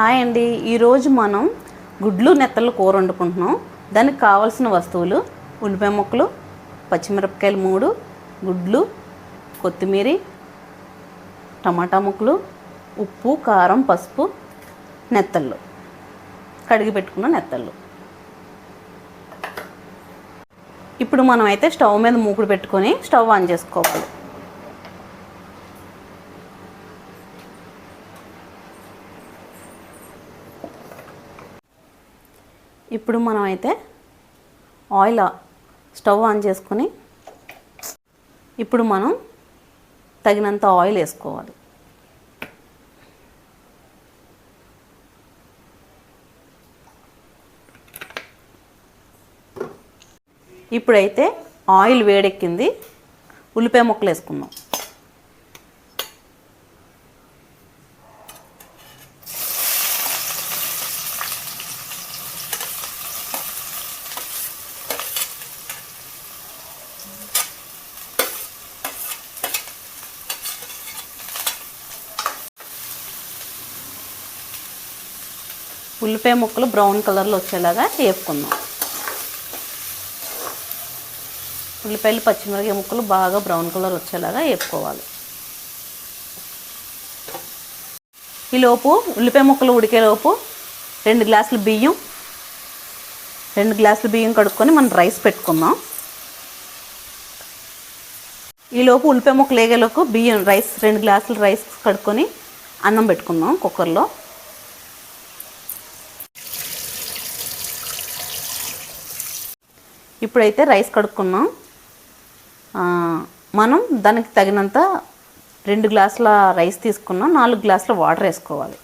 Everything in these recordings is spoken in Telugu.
హాయ్ అండి, ఈరోజు మనం గుడ్లు నెత్తలు కూర వండుకుంటున్నాం. దానికి కావాల్సిన వస్తువులు: ఉల్లిపాయ ముక్కలు, పచ్చిమిరపకాయలు 3, గుడ్లు, కొత్తిమీర, టమాటా ముక్కలు, ఉప్పు, కారం, పసుపు, నెత్తళ్ళు, కడిగి పెట్టుకున్న నెత్తళ్ళు. ఇప్పుడు మనం అయితే స్టవ్ మీద మూకుడు పెట్టుకొని స్టవ్ ఆన్ చేసుకోవాలి. ఇప్పుడు మనం అయితే ఆయిల్ స్టవ్ ఆన్ చేసుకొని ఇప్పుడు మనం తగినంత ఆయిల్ వేసుకోవాలి. ఇప్పుడైతే ఆయిల్ వేడెక్కింది, ఉల్లిపాయ ముక్కలు వేసుకుందాం. ఉల్లిపాయ ముక్కలు బ్రౌన్ కలర్లో వచ్చేలాగా వేపుకుందాం. ఉల్లిపాయలు, పచ్చిమిరపకాయ ముక్కలు బాగా బ్రౌన్ కలర్ వచ్చేలాగా వేపుకోవాలి. ఈలోపు ఉల్లిపాయ ముక్కలు ఉడికేలోపు 2 గ్లాసులు బియ్యం కడుక్కొని మనం రైస్ పెట్టుకుందాం. ఈలోపు ఉల్లిపాయ ముక్కలు వేగేలోపు 2 గ్లాసులు రైస్ కడుక్కొని అన్నం పెట్టుకుందాం కుక్కర్లో. ఇప్పుడైతే రైస్ కడుక్కున్నాం. మనం దానికి తగినంత 2 గ్లాసుల రైస్ తీసుకున్నాం. 4 గ్లాసుల వాటర్ వేసుకోవాలి.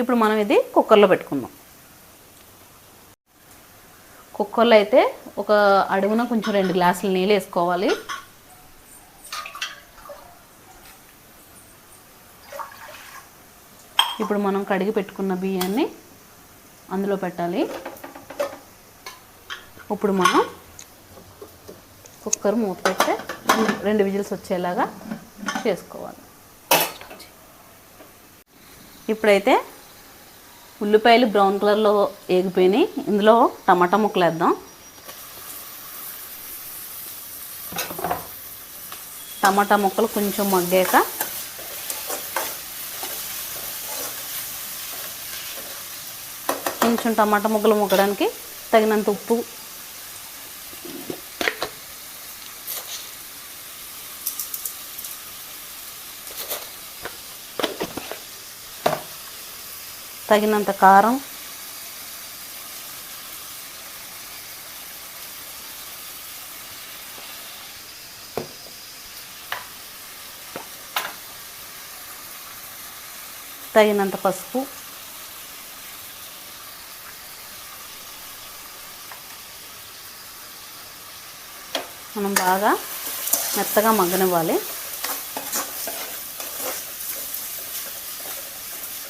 ఇప్పుడు మనం ఇది కుక్కర్లో పెట్టుకుందాం. కుక్కర్లో అయితే ఒక అడుగున కొంచెం 2 గ్లాసుల నీళ్ళు వేసుకోవాలి. ఇప్పుడు మనం కడిగి పెట్టుకున్న బియ్యాన్ని అందులో పెట్టాలి. ఇప్పుడు మనం కుక్కర్ మూత పెట్టి 2 విజిల్స్ వచ్చేలాగా చేసుకోవాలి. ఇప్పుడైతే ఉల్లిపాయలు బ్రౌన్ కలర్లో వేగిపోయినాయి. ఇందులో టమాటా ముక్కలు వేద్దాం. టమాటా ముక్కలు కొంచెం మగ్గాక కొంచెం టమాటా ముక్కలు ముగ్గడానికి తగినంత ఉప్పు, తగినంత కారం, తగినంత పసుపు, మనం బాగా మెత్తగా మగ్గనివ్వాలి.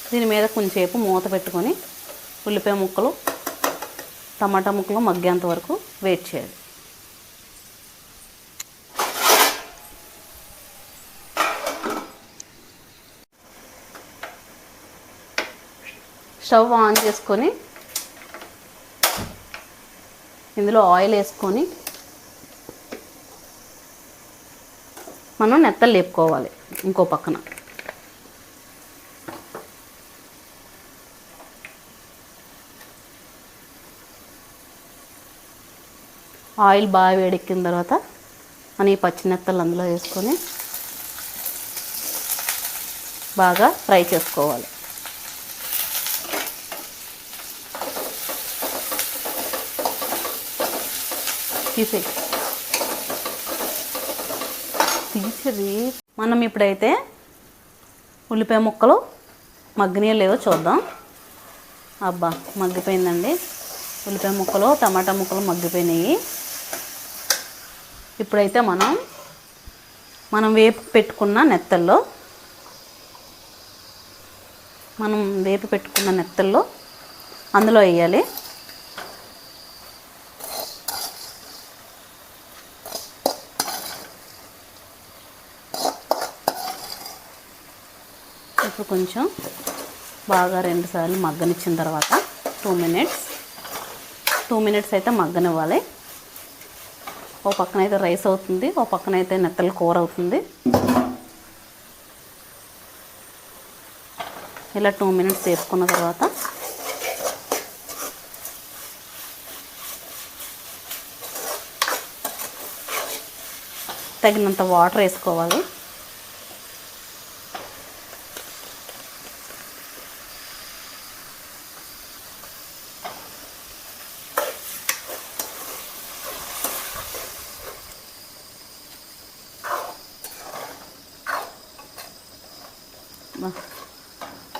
దీని మీద కొంచెంసేపు మూత పెట్టుకొని ఉల్లిపాయ ముక్కలు, టమాటా ముక్కలు మగ్గేంత వరకు వెయిట్ చేయాలి. స్టవ్ ఆన్ చేసుకొని ఇందులో ఆయిల్ వేసుకొని మనం నెత్తలు లేపుకోవాలి. ఇంకో పక్కన ఆయిల్ బాగా వేడెక్కిన తర్వాత మనం ఈ పచ్చి నెత్తలు అందులో వేసుకొని బాగా ఫ్రై చేసుకోవాలి. మనం ఇప్పుడైతే ఉల్లిపాయ ముక్కలు మగ్గినాయో లేవో చూద్దాం. అబ్బా, మగ్గిపోయిందండి. ఉల్లిపాయ ముక్కలు, టమాటా ముక్కలు మగ్గిపోయినాయి. ఇప్పుడైతే మనం వేపి పెట్టుకున్న నెత్తల్లో అందులో వేయాలి. ఇప్పుడు కొంచెం బాగా 2 సార్లు మగ్గనిచ్చిన తర్వాత 2 మినిట్స్ అయితే మగ్గనివ్వాలి. ఓ పక్కన అయితే రైస్ అవుతుంది, ఓ పక్కన అయితే నెత్తల కూర అవుతుంది. ఇలా 2 మినిట్స్ వేసుకున్న తర్వాత తగినంత వాటర్ వేసుకోవాలి.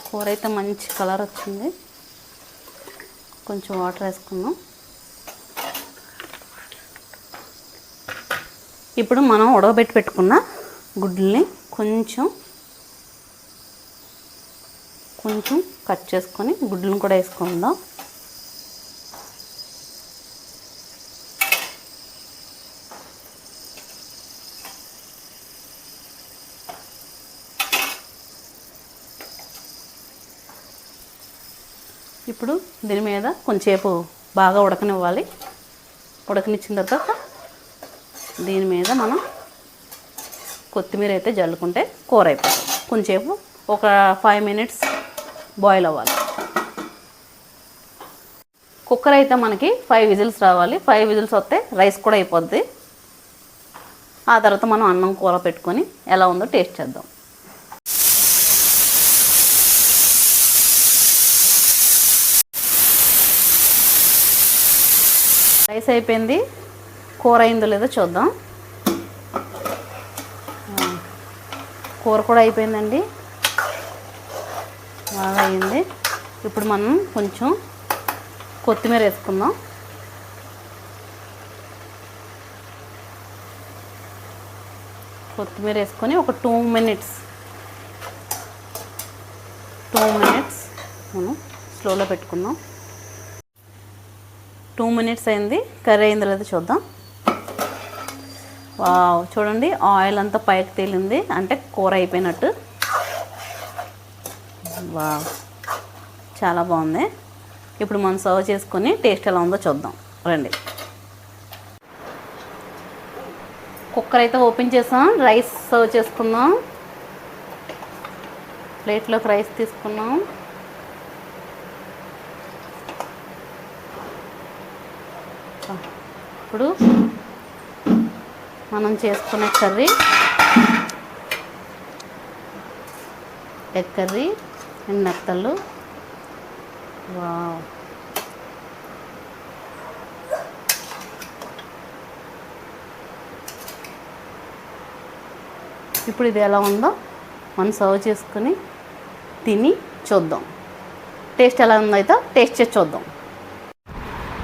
కూర అయితే మంచి కలర్ వచ్చింది. కొంచెం వాటర్ వేసుకున్నాం. ఇప్పుడు మనం ఉడకబెట్టి పెట్టుకున్న గుడ్లని కొంచెం కట్ చేసుకొని గుడ్లను కూడా వేసుకుందాం. ఇప్పుడు దీని మీద కొంచెంసేపు బాగా ఉడకనివ్వాలి. ఉడకనిచ్చిన తర్వాత దీని మీద మనం కొత్తిమీర అయితే జల్లుకుంటే కూర అయిపోతుంది. కొంచెంసేపు ఒక 5 మినిట్స్ బాయిల్ అవ్వాలి. కుక్కర్ అయితే మనకి 5 విజిల్స్ రావాలి. 5 విజిల్స్ వస్తే రైస్ కూడా అయిపోద్ది. ఆ తర్వాత మనం అన్నం కూర పెట్టుకొని ఎలా ఉందో టేస్ట్ చేద్దాం. రైస్ అయిపోయింది. కూర అయిందో లేదో చూద్దాం. కూర కూడా అయిపోయిందండి, బాగా అయింది. ఇప్పుడు మనం కొంచెం కొత్తిమీర వేసుకుందాం. కొత్తిమీర వేసుకొని ఒక 2 మినిట్స్ మనం స్లోలో పెట్టుకుందాం. 2 మినిట్స్ అయింది. కర్రీ అయిందో లేదో చూద్దాం. వావ్, చూడండి ఆయిల్ అంతా పైకి తేలింది, అంటే కూర అయిపోయినట్టు. వావ్, చాలా బాగుంది. ఇప్పుడు మనం సర్వ్ చేసుకొని టేస్ట్ ఎలా ఉందో చూద్దాం రండి. కుక్కర్ అయితే ఓపెన్ చేసాం. రైస్ సర్వ్ చేసుకుందాం. ప్లేట్లోకి రైస్ తీసుకున్నాం. ఇప్పుడు మనం చేసుకునే కర్రీ ఎగ్ కర్రీ అండ్ నెత్తళ్ళు. వావ్, ఇప్పుడు ఇది ఎలా ఉందో మనం సర్వ్ చేసుకుని తిని చూద్దాం. టేస్ట్ ఎలా ఉందో అయితే టేస్ట్ చేసి చూద్దాం.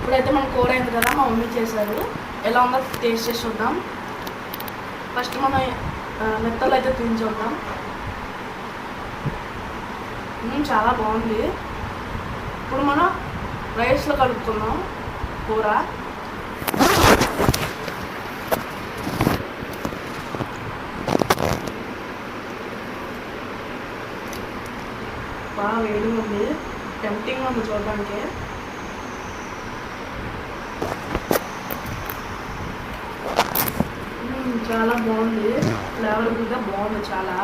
ఇప్పుడైతే మన కూర అయింది కదా, మా మమ్మీ చేశారు. ఎలా ఉందో టేస్ట్ చేసి చూద్దాం. ఫస్ట్ మనం మెత్తలు అయితే తిని చూద్దాం. చాలా బాగుంది. ఇప్పుడు మనం రైస్లో కలుపుతున్నాం కూర. బాగా వేడిగా ఉంది, టెంప్టింగ్గా ఉంది చూడడానికి. చాలా బాగుంది, ఫ్లేవర్ఫుల్గా బాగుంది చాలా.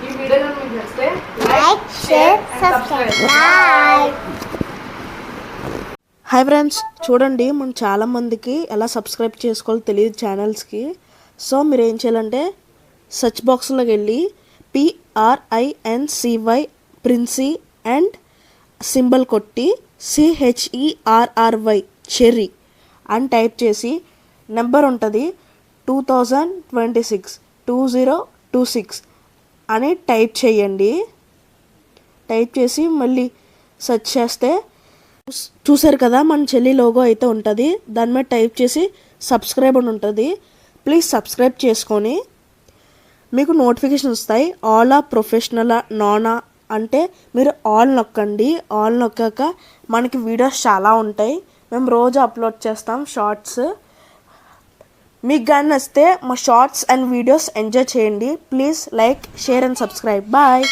ఈ వీడియో మీకు నచ్చితే like, share, subscribe. Hi friends, చూడండి మనం చాలామందికి ఎలా సబ్స్క్రైబ్ చేసుకోవాలో తెలియదు ఛానల్స్కి. సో మీరు ఏం చేయాలంటే సెర్చ్ బాక్స్లోకి వెళ్ళి PRINCY ప్రిన్సీ అండ్ సింబల్ కొట్టి CHERRY చెర్రీ అని టైప్ చేసి నెంబర్ ఉంటుంది 2026 అని టైప్ చేయండి. టైప్ చేసి మళ్ళీ సెర్చ్ చేస్తే చూసారు కదా మన చెల్లి లోగో అయితే ఉంటుంది. దాని మీద టైప్ చేసి సబ్స్క్రైబ్ అని ఉంటుంది. ప్లీజ్ సబ్స్క్రైబ్ చేసుకొని మీకు నోటిఫికేషన్ వస్తాయి. ఆల్ ఆ ప్రొఫెషనల్ నానా అంటే మీరు ఆల్ నొక్కండి. ఆల్ నొక్కాక మనకి వీడియోస్ చాలా ఉంటాయి. మేము రోజు అప్లోడ్ చేస్తాం షార్ట్స్. మీకు కానీ నచ్చితే మా షార్ట్స్ అండ్ వీడియోస్ ఎంజాయ్ చేయండి. Please like, share and subscribe. Bye.